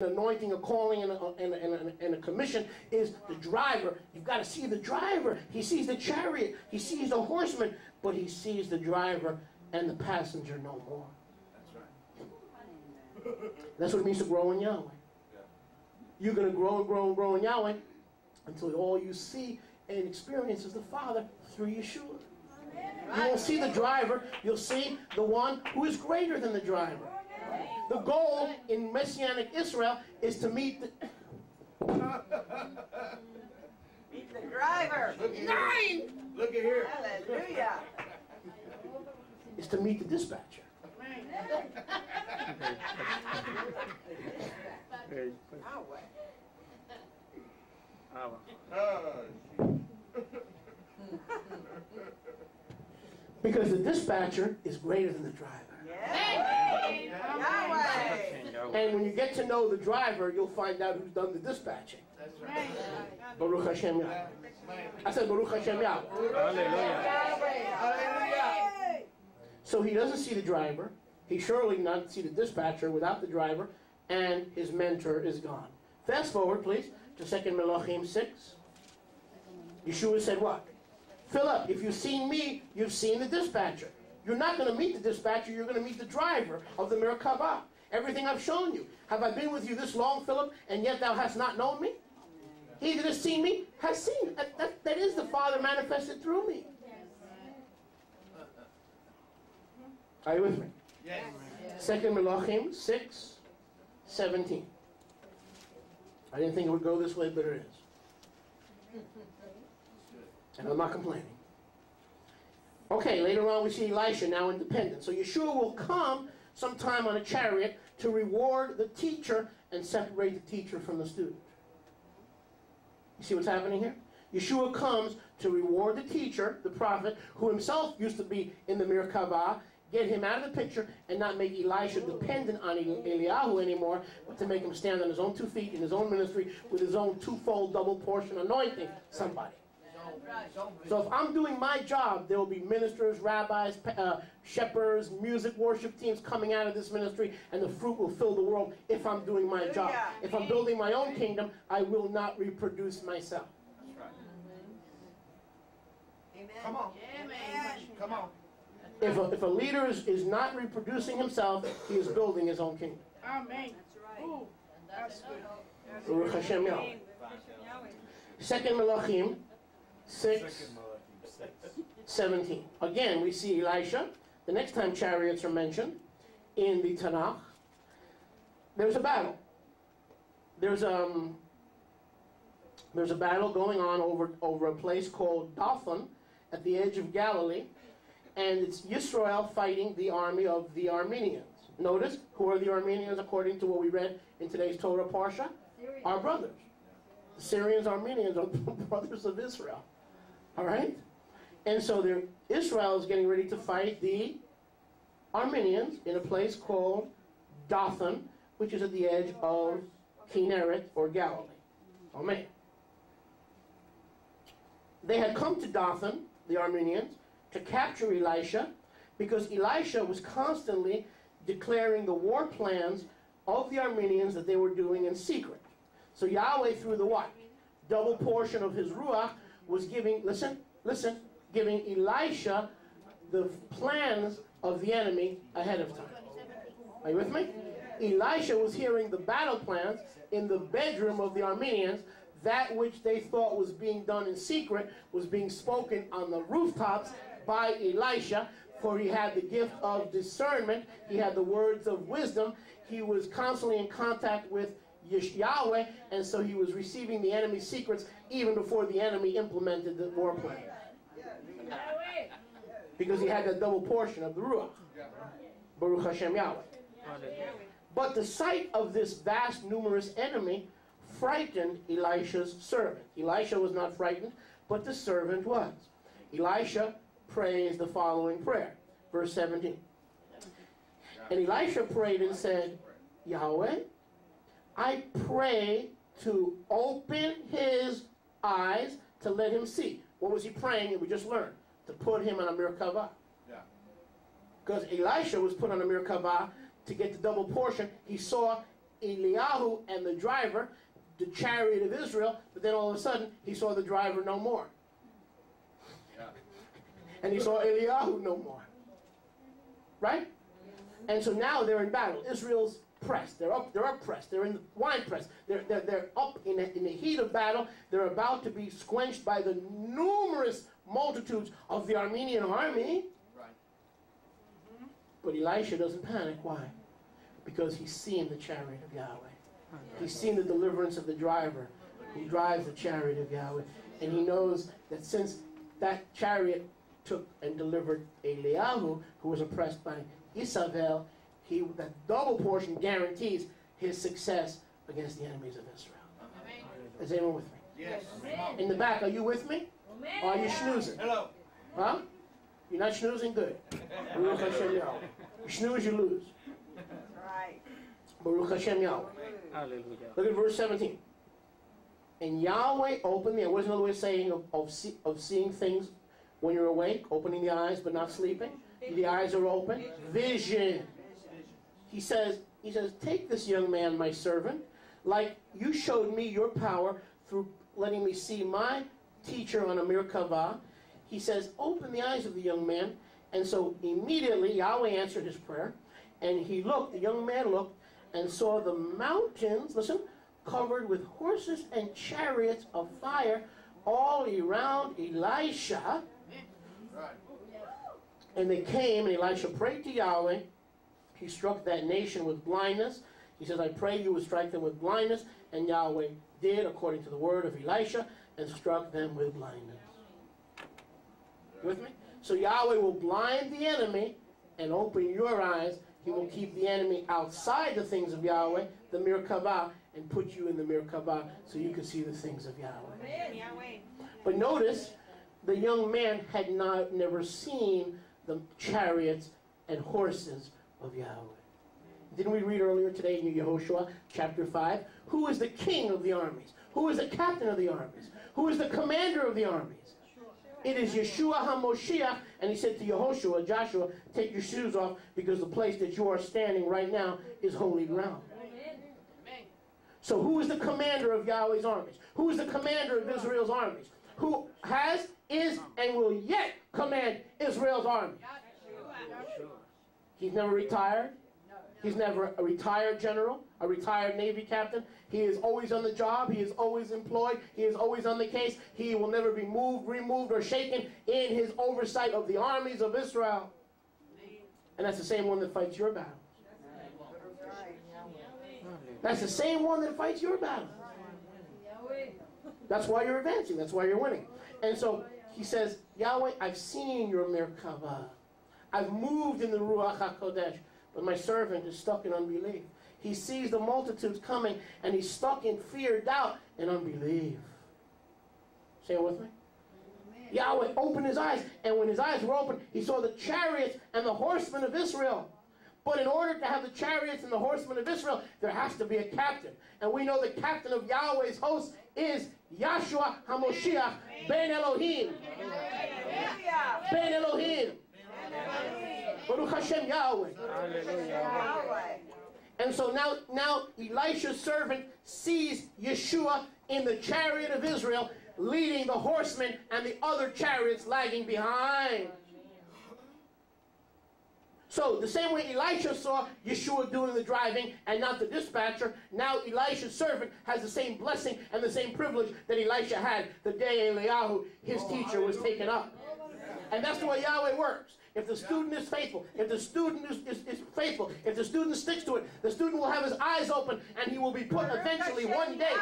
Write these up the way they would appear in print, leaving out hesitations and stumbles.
anointing, a calling, and a commission is the driver. You've got to see the driver. He sees the chariot. He sees the horseman. But he sees the driver and the passenger no more. That's right. That's what it means to grow in Yahweh. You're going to grow and grow and grow in Yahweh until all you see and experience is the Father through Yeshua. You won't see the driver. You'll see the one who is greater than the driver. The goal in Messianic Israel is to meet the... Meet the driver. Look at here. Hallelujah. Is to meet the dispatcher. Because the dispatcher is greater than the driver. Yahweh. And when you get to know the driver, you'll find out who's done the dispatching. That's right. Baruch Hashem Yahweh. I said Baruch Hashem Yahweh. Hallelujah. So he doesn't see the driver. He surely not see the dispatcher without the driver. And his mentor is gone. Fast forward, please, to 2 Melachim 6. Yeshua said what? Philip, if you've seen me, you've seen the dispatcher. You're not going to meet the dispatcher, you're going to meet the driver of the Merkavah. Everything I've shown you. Have I been with you this long, Philip, and yet thou hast not known me? He that has seen me has seen. That is the Father manifested through me. Are you with me? Yes. 2 Melachim 6:17. I didn't think it would go this way, but it is. And I'm not complaining. Okay, later on we see Elisha now independent. So Yeshua will come sometime on a chariot to reward the teacher and separate the teacher from the student. You see what's happening here? Yeshua comes to reward the teacher, the prophet, who himself used to be in the Merkavah, get him out of the picture and not make Elisha dependent on Eliyahu anymore, but to make him stand on his own 2 feet in his own ministry with his own twofold double portion anointing somebody. So if I'm doing my job, there will be ministers, rabbis, shepherds, music, worship teams coming out of this ministry, and the fruit will fill the world if I'm doing my job. If I'm building my own kingdom, I will not reproduce myself. That's right. Amen. Come on. Amen. Come on. If a leader is not reproducing himself, he is building his own kingdom. Amen. That's right. Ooh, that's good. Baruch Hashem Yahweh. 2 Melachim 6:17. Again, we see Elisha. The next time chariots are mentioned in the Tanakh, there's a battle. There's a battle going on over a place called Dothan at the edge of Galilee, and it's Yisrael fighting the army of the Armenians. Notice, who are the Armenians according to what we read in today's Torah Parsha? Our brothers. The Syrians, Armenians are the brothers of Israel. All right? And so Israel is getting ready to fight the Armenians in a place called Dothan, which is at the edge of Kinneret or Galilee. Amen. They had come to Dothan, the Armenians, to capture Elisha because Elisha was constantly declaring the war plans of the Armenians that they were doing in secret. So Yahweh, through the what? Double portion of his Ruach, was giving, listen, giving Elisha the plans of the enemy ahead of time. Are you with me? Elisha was hearing the battle plans in the bedroom of the Armenians. That which they thought was being done in secret was being spoken on the rooftops by Elisha, for he had the gift of discernment. He had the words of wisdom. He was constantly in contact with Yahweh, and so he was receiving the enemy's secrets even before the enemy implemented the war plan. Because he had that double portion of the Ruach. Baruch Hashem Yahweh. But the sight of this vast, numerous enemy frightened Elisha's servant. Elisha was not frightened, but the servant was. Elisha prays the following prayer. Verse 17. And Elisha prayed and said, Yahweh, I pray to open his eyes to let him see. What was he praying? We just learned. To put him on a Merkavah. Because Elisha was put on a Merkavah to get the double portion. He saw Eliyahu and the driver, the chariot of Israel, but then all of a sudden he saw the driver no more. Yeah. And he saw Eliyahu no more. Right? And so now they're in battle. Israel's pressed. They're pressed. They're in the wine press. They're up in the heat of battle. They're about to be squenched by the numerous multitudes of the Armenian army. Right. But Elisha doesn't panic. Why? Because he's seen the chariot of Yahweh. He's seen the deliverance of the driver who drives the chariot of Yahweh. And he knows that since that chariot took and delivered Eliyahu, who was oppressed by Isabel, that double portion guarantees his success against the enemies of Israel. Is anyone with me? Yes. In the back, are you with me? Or are you schnoozing? Hello. Huh? You're not schnoozing? Good. Baruch Hashem Yahweh. You snooze, you lose. Right. Baruch Hashem Yahweh. Hallelujah. Look at verse 17. And Yahweh opened the eyes. What's another way of saying of seeing things when you're awake? Opening the eyes but not sleeping. The eyes are open. Vision. He says, take this young man, my servant, like you showed me your power through letting me see my teacher on a Merkavah. He says, open the eyes of the young man. And so immediately Yahweh answered his prayer. And he looked, the young man looked, and saw the mountains, listen, covered with horses and chariots of fire all around Elisha. Right. And they came, and Elisha prayed to Yahweh. He struck that nation with blindness. He says, I pray you would strike them with blindness. And Yahweh did, according to the word of Elisha, and struck them with blindness. You with me? So Yahweh will blind the enemy and open your eyes. He will keep the enemy outside the things of Yahweh, the Merkavah, and put you in the Merkavah so you can see the things of Yahweh. But notice, the young man had never seen the chariots and horses of Yahweh. Didn't we read earlier today in YAHUSHUA chapter 5? Who is the king of the armies? Who is the captain of the armies? Who is the commander of the armies? It is Yeshua HaMoshiach, and he said to Yehoshua, Joshua, take your shoes off because the place that you are standing right now is holy ground. So who is the commander of Yahweh's armies? Who is the commander of Israel's armies? Who has, is, and will yet command Israel's army? He's never retired. He's never a retired general, a retired Navy captain. He is always on the job. He is always employed. He is always on the case. He will never be moved, removed, or shaken in his oversight of the armies of Israel. And that's the same one that fights your battle. That's the same one that fights your battle. That's why you're advancing. That's why you're winning. And so he says, Yahweh, I've seen your Merkavah. I've moved in the Ruach HaKodesh, but my servant is stuck in unbelief. He sees the multitudes coming, and he's stuck in fear, doubt, and unbelief. Say it with me. Yahweh opened his eyes, and when his eyes were open, he saw the chariots and the horsemen of Israel. But in order to have the chariots and the horsemen of Israel, there has to be a captain. And we know the captain of Yahweh's host is Yahshua HaMoshiach Ben Elohim. Ben Elohim. Baruch Hashem Yahweh. And so now Elisha's servant sees Yeshua in the chariot of Israel, leading the horsemen and the other chariots lagging behind. So the same way Elisha saw Yeshua doing the driving and not the dispatcher, now Elisha's servant has the same blessing and the same privilege that Elisha had the day Eliyahu, his teacher, was taken up. And that's the way Yahweh works. If the student is faithful, if the student is faithful, if the student sticks to it, the student will have his eyes open and he will be put eventually one day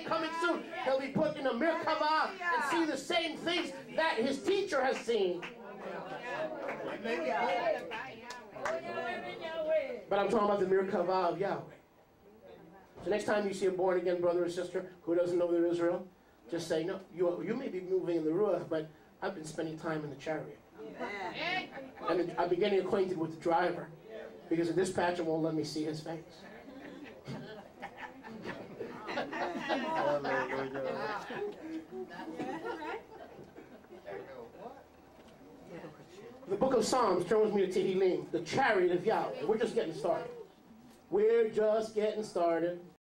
coming soon, he'll be put in a Merkavah and see the same things that his teacher has seen. But I'm talking about the Merkavah of Yahweh. So next time you see a born-again brother or sister who doesn't know they're Israel, just say, no, you may be moving in the Ruach, but I've been spending time in the chariot. And I've been getting acquainted with the driver because the dispatcher won't let me see his face. The book of Psalms, turn with me to Tehillim, the chariot of Yahweh. We're just getting started. We're just getting started.